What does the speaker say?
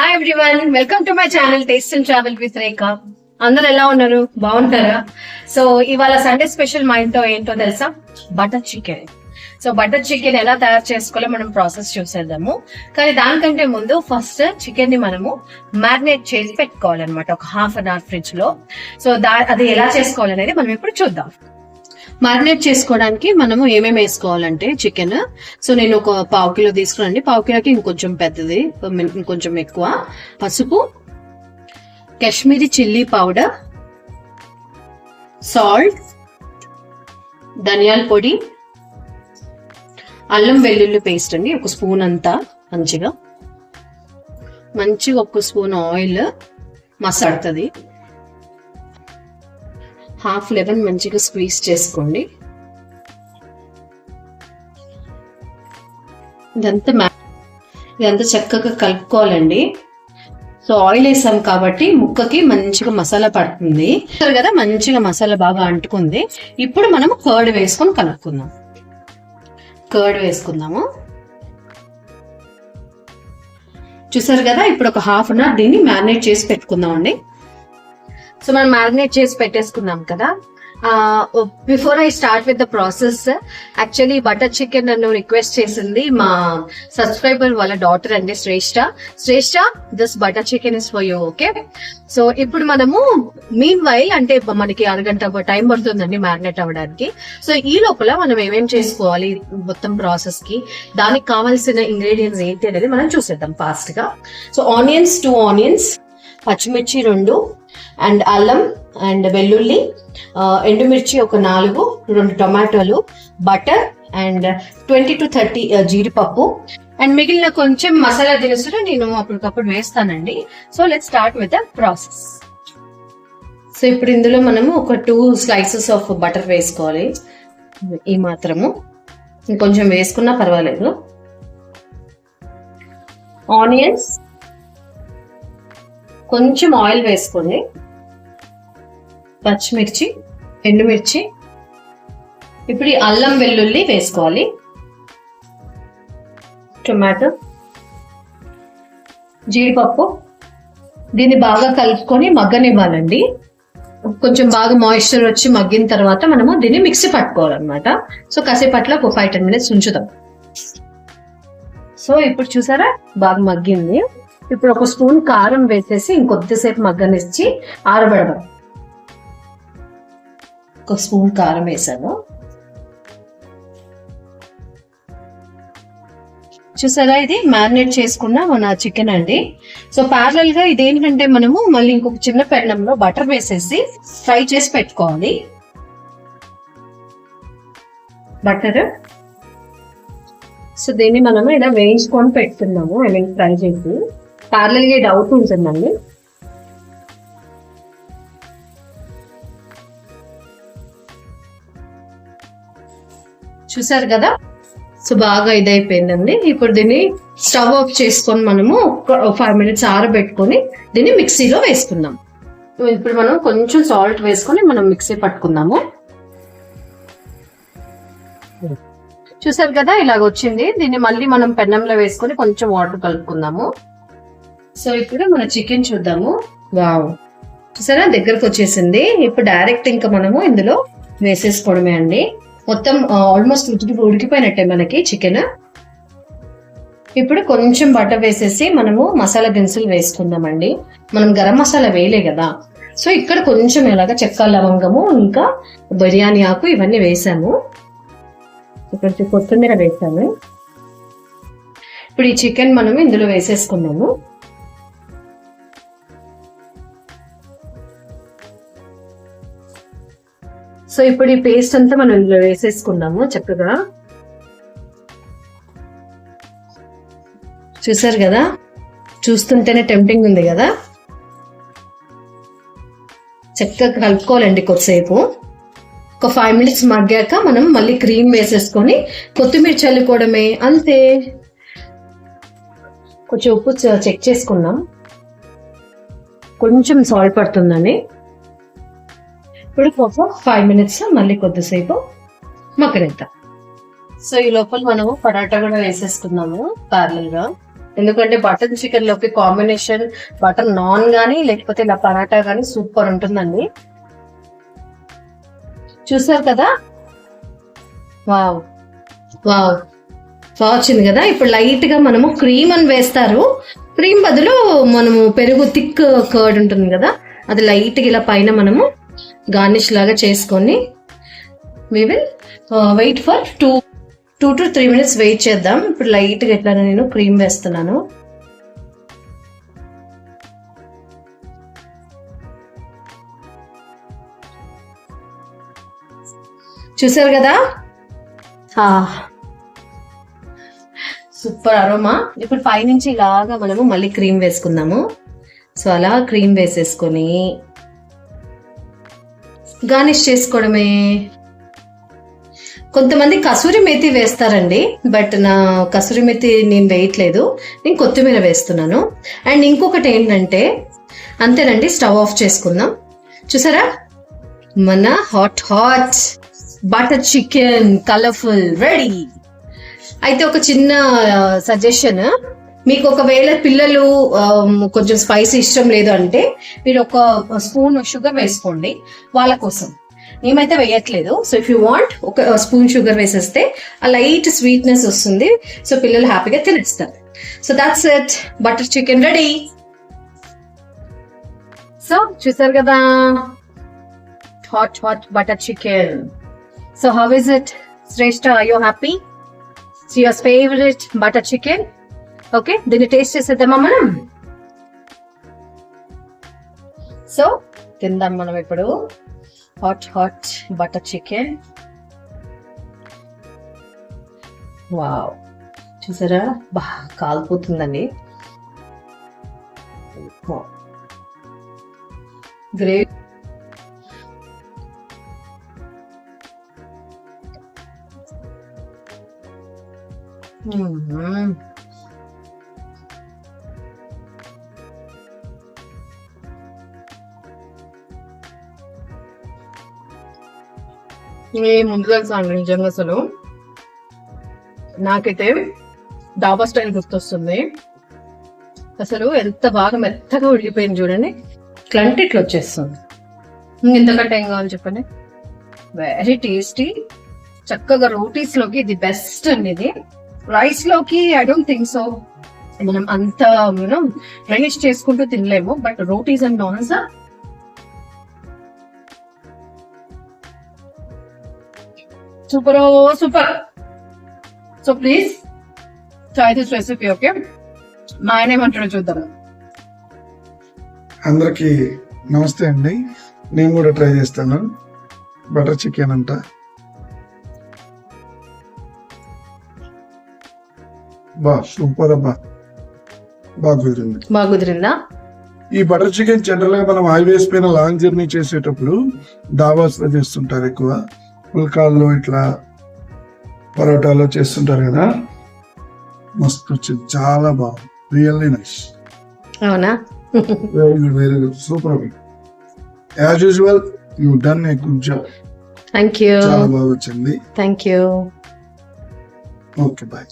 Hi everyone, welcome to my channel taste and travel with Rekha. అందరు ఎలా ఉన్నారు? బాగుంటారా? సో ఇవాళ సండే స్పెషల్ మా ఇంట్లో ఏంటో తెలుసా? Butter chicken. So butter chicken ఎలా తయారు చేసుకోవాలో మనం ప్రాసెస్ చూసేద్దాము. కానీ దానికంటే ముందు ఫస్ట్ చికెన్ ని మనము మ్యారినేట్ చేసి పెట్టుకోవాలన్నమాట, ఒక హాఫ్ అన్ అవర్ ఫ్రిడ్జ్ లో. సో అది ఎలా చేసుకోవాలనేది మనం ఇప్పుడు చూద్దాం. మ్యారినేట్ చేసుకోవడానికి మనము ఏమేమి వేసుకోవాలంటే చికెన్, సో నేను ఒక పావు కిలో తీసుకురండి, పావు కిలోకి ఇంకొంచెం పెద్దది, ఇంకొంచెం ఎక్కువ. పసుపు, కాశ్మీరీ చిల్లీ పౌడర్, సాల్ట్, ధనియాల పొడి, అల్లం వెల్లుల్లి పేస్ట్ అండి ఒక స్పూన్ అంతా, మంచిగా ఒక స్పూన్ ఆయిల్ మసాడుతుంది, హాఫ్ లెమన్ మంచిగా స్క్వీజ్ చేసుకోండి. ఇదంతా చక్కగా కలుపుకోవాలండి. సో ఆయిల్ వేసాం కాబట్టి ముక్కకి మంచిగా మసాలా పడుతుంది కదా, మంచిగా మసాలా బాగా అంటుకుంది. ఇప్పుడు మనం కర్డ్ వేసుకొని కలుపుకుందాం. కర్డ్ వేసుకుందాము. చూసారు కదా, ఇప్పుడు ఒక హాఫ్ అన్ అవర్ దీన్ని మ్యారినేట్ చేసి పెట్టుకుందాం అండి. సో మనం మ్యారినేట్ చేసి పెట్టేసుకున్నాం కదా. Before I start with the process, actually butter chicken నన్ను రిక్వెస్ట్ చేసింది మా సబ్స్క్రైబర్ వాళ్ళ డాటర్ అండి, Shreshta, this butter chicken is for you, okay? So ఇప్పుడు మనము మీన్ వైల్, అంటే మనకి అరగంట టైం పడుతుందండి మ్యారినేట్ అవ్వడానికి. సో ఈ లోపల మనం ఏమేం చేసుకోవాలి మొత్తం ప్రాసెస్ కి, దానికి కావాల్సిన ఇంగ్రీడియంట్స్ ఏంటి అనేది మనం చూసేద్దాం ఫాస్ట్ గా. సో ఆనియన్స్, 2 ఆనియన్స్, పచ్చిమిర్చి 2, అండ్ అల్లం అండ్ వెల్లుల్లి, ఎండుమిర్చి ఒక 4, 2 టొమాటోలు, బటర్ అండ్ 20 to 30 జీడిపప్పు, అండ్ మిగిలిన కొంచెం మసాలా దినుసులు నేను అప్పటికప్పుడు వేస్తానండి. So let's start with the process. So ఇప్పుడు ఇందులో మనము ఒక 2 slices ఆఫ్ బటర్ వేసుకోవాలి, ఈ మాత్రము, ఇంకొంచెం వేసుకున్నా పర్వాలేదు. ఆనియన్స్, కొంచెం ఆయిల్ వేసుకోండి, పచ్చిమిర్చి, ఎండుమిర్చి, ఇప్పుడు ఈ అల్లం వెల్లుల్లి వేసుకోవాలి, టొమాటో, జీడిపప్పు. దీన్ని బాగా కలుపుకొని మగ్గనివ్వాలండి. కొంచెం బాగా మాయిశ్చర్ వచ్చి మగ్గిన తర్వాత మనము దీన్ని మిక్సీ పట్టుకోవాలన్నమాట. సో కాసేపట్లో ఒక 5-10 minutes ఉంచుదాం. సో ఇప్పుడు చూసారా, బాగా మగ్గింది. ఇప్పుడు ఒక స్పూన్ కారం వేసేసి ఇంకొద్దిసేపు మగ్గనిచ్చి ఆరబెడదాం. ఒక స్పూన్ కారం వేసాను. చూసారా, ఇది మ్యారినేట్ చేసుకున్న మన చికెన్ అండి. సో ప్యారలల్ గా ఇదేంటంటే మనము మళ్ళీ ఇంకొక చిన్న పెన్నంలో బటర్ వేసేసి ఫ్రై చేసి పెట్టుకోవాలి. బటర్, సో దీన్ని మనము ఇలా వేయించుకొని పెట్టుకున్నాము, ఫ్రై చేసి. ప్యారలల్ గా డౌట్ ఉంటుందండి. చూసారు కదా, సో బాగా ఇదైపోయిందండి. ఇప్పుడు దీన్ని స్టవ్ ఆఫ్ చేసుకొని మనము 5 minutes ఆరబెట్టుకొని దీన్ని మిక్సీలో వేసుకుందాం. ఇప్పుడు మనం కొంచెం సాల్ట్ వేసుకొని మనం మిక్సీ పట్టుకుందాము. చూసారు కదా, ఇలాగ వచ్చింది. దీన్ని మళ్ళీ మనం పెన్నంలో వేసుకొని కొంచెం వాటర్ కలుపుకుందాము. సో ఇప్పుడు మన చికెన్ చూద్దాము. వావ్, చూసారా దగ్గరకు వచ్చేసింది. ఇప్పుడు డైరెక్ట్ ఇంకా మనము ఇందులో వేసేసుకోవడమే అండి. మొత్తం ఆల్మోస్ట్ ఉడికిపోయినట్టే మనకి చికెన్. ఇప్పుడు కొంచెం బటర్ వేసేసి మనము మసాలా దినుసులు వేసుకుందామండి. మనం గరం మసాలా వేయలే కదా, సో ఇక్కడ కొంచెం ఎలాగా చెక్క, లవంగము, ఇంకా బిర్యానీ ఆకు ఇవన్నీ వేసాము. ఇక్కడ కొత్తిమీర వేసాము. ఇప్పుడు ఈ చికెన్ మనము ఇందులో వేసేసుకున్నాము. సో ఇప్పుడు ఈ పేస్ట్ అంతా మనం ఇందులో వేసేసుకున్నాము చక్కగా. చూసారు కదా, చూస్తుంటేనే టెంప్టింగ్ ఉంది కదా. చక్కగా కలుపుకోవాలండి కొద్దిసేపు. ఒక 5 minutes మగ్గాక మనం మళ్ళీ క్రీమ్ వేసేసుకొని కొత్తిమీర చల్లుకోవడమే, అంతే. కొంచెం ఉప్పు చెక్ చేసుకున్నాం, కొంచెం సాల్ట్ పడుతుందని. ఇప్పుడు ఒక 5 minutes మళ్ళీ కొద్దిసేపు మగ్గనిద్దాం. సో ఈ లోపల మనము పరాటా కూడా వేసేసుకున్నాము ప్యారలల్ గా. ఎందుకంటే బటర్ చికెన్ లోకి కాంబినేషన్ బటర్ నాన్ గానీ లేకపోతే ఇలా పరాటా గానీ సూపర్ ఉంటుందండి. చూసారు కదా, వావ్ వావ్ వచ్చింది కదా. ఇప్పుడు లైట్ గా మనము క్రీమ్ అని వేస్తారు, క్రీమ్ బదులు మనము పెరుగు థిక్ కర్డ్ ఉంటుంది కదా, అది లైట్ గా ఇలా పైన మనము గార్నిష్ లాగా చేసుకొని we will wait for 2 to 3 minutes wait చేద్దాం. ఇప్పుడు లైట్ గా ఎట్లా నేను క్రీమ్ వేస్తున్నాను. చూసారు కదా, సూపర్ అరోమా. ఇప్పుడు పైనుంచి ఇలాగా మనము మళ్ళీ క్రీమ్ వేసుకుందాము. సో అలా క్రీమ్ వేసేసుకొని గార్నిష్ చేసుకోవడమే. కొంతమంది కసూరి మెతి వేస్తారండి, బట్ నా కసూరి మెతి నేను వేయట్లేదు, నేను కొత్తిమీర వేస్తున్నాను. అండ్ ఇంకొకటి ఏంటంటే, అంతేనండి, స్టవ్ ఆఫ్ చేసుకుందాం. చూసారా మన hot hot butter chicken colourful ready. అయితే ఒక చిన్న సజెషన్, మీకు ఒకవేళ పిల్లలు కొంచెం స్పైసీ ఇష్టం లేదు అంటే మీరు ఒక స్పూన్ షుగర్ వేసుకోండి వాళ్ళ కోసం. ఏమైతే వేయట్లేదు. సో ఇఫ్ యూ వాంట్ ఒక స్పూన్ షుగర్ వేసేస్తే ఆ లైట్ స్వీట్నెస్ వస్తుంది. సో పిల్లలు హ్యాపీగా తినేస్తారు. So that's it, butter chicken ready. So చూసారు కదా, hot hot butter chicken. So how is it Shreshtha, are you happy? Your favourite butter chicken. Okay, దీన్ని టేస్ట్ చేసేద్దామా మనం? సో తిందాం మనం ఇప్పుడు hot hot butter chicken. Wow, చూసారా బాగా కాలిపోతుందండి. గ్రేట్. ముందు తెలుసా అండి, నిజంగా అసలు నాకైతే డాబా స్టైల్ గుర్తొస్తుంది. అసలు ఎంత బాగా మెత్తగా ఉడికిపోయింది చూడండి, క్లంటి ఇట్లా వచ్చేస్తుంది. ఇంతకంటే ఏం కావాలి చెప్పండి. Very tasty. చక్కగా రోటీస్ లోకి ఇది బెస్ట్ అండి. ఇది రైస్ లోకి ఐ డోంట్ థింక్ సో, మనం అంత రైస్ చేసుకుంటూ తినలేము, but rotis and naans super super. So please try this recipe. Okay, మా ఆయన ఏమంటాడో చూద్దాం. అందరికి నమస్తే అండి, నేను కూడా ట్రై చేస్తాను. బటర్ చికెన్ అంట సూపర్ అబ్బా, బాగా కుదిరిందా? ఈ బటర్ చికెన్ జనరల్ గా మనం హైవేస్ పైన లాంగ్ జర్నీ చేసేటప్పుడు డాబాస్ లో చేస్తుంటారు ఎక్కువ. పుల్కాల్లో ఇట్లా పరోటాలో చేస్తుంటారు కదా, మస్తు వచ్చింది, చాలా బాగుంది, రియల్లీ నైస్. అవునా? Very good, very good, super. As usual you done a good job. Thank you. చాలా బాగా వచ్చింది. Thank you. Okay, bye.